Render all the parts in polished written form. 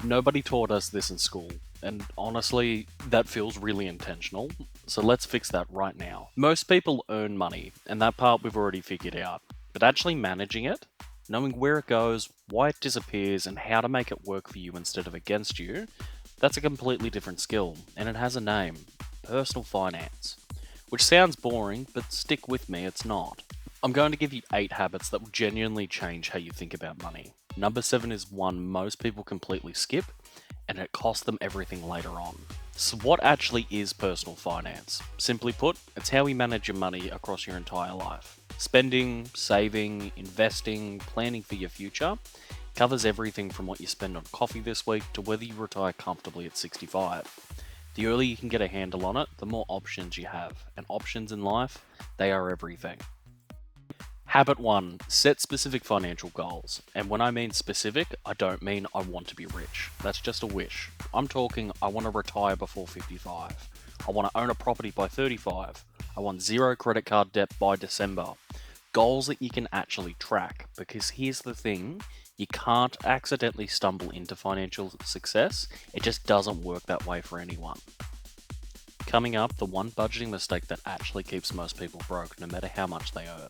Nobody taught us this in school, and honestly, that feels really intentional. So let's fix that right now. Most people earn money, and that part we've already figured out. But actually managing it, knowing where it goes, why it disappears, and how to make it work for you instead of against you, that's a completely different skill, and it has a name: personal finance. Which sounds boring, but stick with me, it's not. I'm going to give you 8 habits that will genuinely change how you think about money. Number 7 is one most people completely skip, and it costs them everything later on. So, what actually is personal finance? Simply put, it's how you manage your money across your entire life. Spending, saving, investing, planning for your future covers everything from what you spend on coffee this week to whether you retire comfortably at 65. The earlier you can get a handle on it, the more options you have. And options in life, they are everything. Habit 1: set specific financial goals. And when I mean specific, I don't mean I want to be rich. That's just a wish. I'm talking I want to retire before 55. I want to own a property by 35. I want zero credit card debt by December. Goals that you can actually track. Because here's the thing: you can't accidentally stumble into financial success. It just doesn't work that way for anyone. Coming up, the one budgeting mistake that actually keeps most people broke, no matter how much they earn.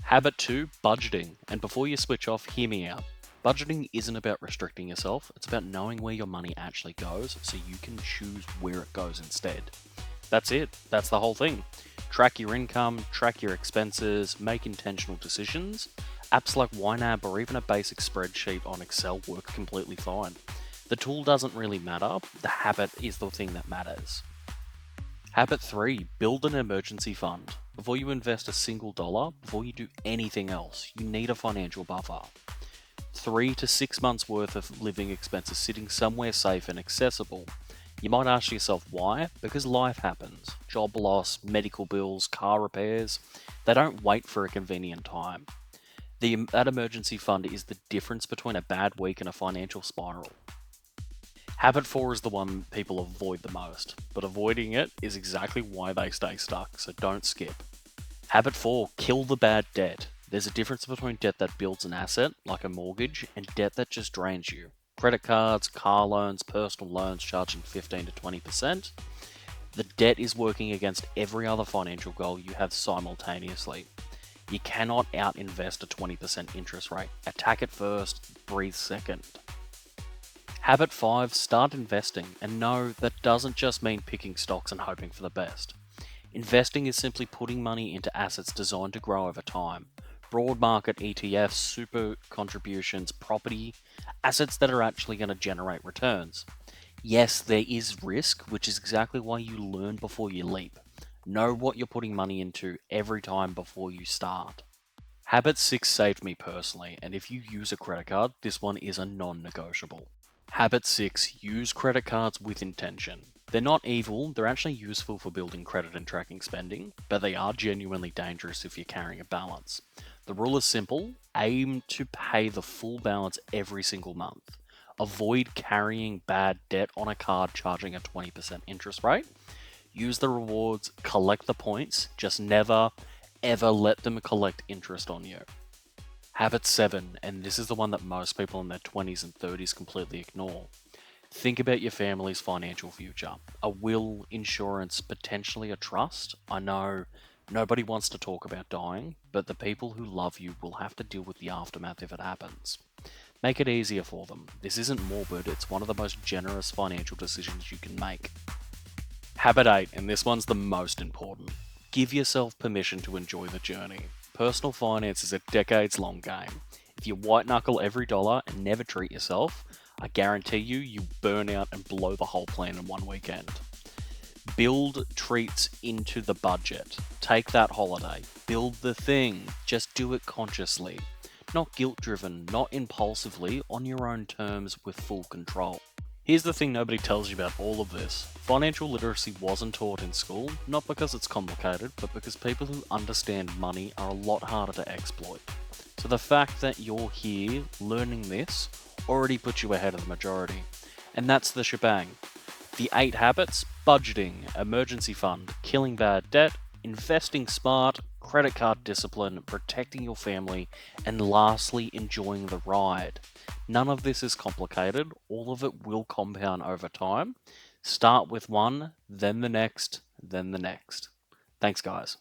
Habit 2: budgeting. And before you switch off, hear me out. Budgeting isn't about restricting yourself, it's about knowing where your money actually goes so you can choose where it goes instead. That's it, that's the whole thing. Track your income, track your expenses, make intentional decisions. Apps like YNAB or even a basic spreadsheet on Excel work completely fine. The tool doesn't really matter, the habit is the thing that matters. Habit 3: build an emergency fund. Before you invest a single dollar, before you do anything else, you need a financial buffer. 3 to 6 months worth of living expenses sitting somewhere safe and accessible. You might ask yourself why? Because life happens. Job loss, medical bills, car repairs, they don't wait for a convenient time. That emergency fund is the difference between a bad week and a financial spiral. Habit 4 is the one people avoid the most, but avoiding it is exactly why they stay stuck, so don't skip. Habit 4: kill the bad debt. There's a difference between debt that builds an asset, like a mortgage, and debt that just drains you. Credit cards, car loans, personal loans charging 15 to 20%. The debt is working against every other financial goal you have simultaneously. You cannot out-invest a 20% interest rate. Attack it first, breathe second. Habit 5: start investing. And no, that doesn't just mean picking stocks and hoping for the best. Investing is simply putting money into assets designed to grow over time. Broad market ETFs, super contributions, property, assets that are actually going to generate returns. Yes, there is risk, which is exactly why you learn before you leap. Know what you're putting money into every time before you start. Habit 6 saved me personally, and if you use a credit card, this one is a non negotiable. Habit 6: use credit cards with intention. They're not evil, they're actually useful for building credit and tracking spending, but they are genuinely dangerous if you're carrying a balance. The rule is simple: aim to pay the full balance every single month. Avoid carrying bad debt on a card charging a 20% interest rate. Use the rewards, collect the points, just never, ever let them collect interest on you. Habit 7, and this is the one that most people in their 20s and 30s completely ignore. Think about your family's financial future. A will, insurance, potentially a trust. I know nobody wants to talk about dying, but the people who love you will have to deal with the aftermath if it happens. Make it easier for them. This isn't morbid, it's one of the most generous financial decisions you can make. Habit 8, and this one's the most important. Give yourself permission to enjoy the journey. Personal finance is a decades long game. If you white knuckle every dollar and never treat yourself, I guarantee you burn out and blow the whole plan in one weekend. Build treats into the budget. Take that holiday. Build the thing. Just do it consciously. Not guilt driven, not impulsively, on your own terms with full control. Here's the thing nobody tells you about all of this. Financial literacy wasn't taught in school, not because it's complicated, but because people who understand money are a lot harder to exploit. So the fact that you're here learning this already puts you ahead of the majority. And that's the shebang. The 8 habits: budgeting, emergency fund, killing bad debt, investing smart, credit card discipline, protecting your family, and lastly, enjoying the ride. None of this is complicated, all of it will compound over time. Start with one, then the next, then the next. Thanks, guys.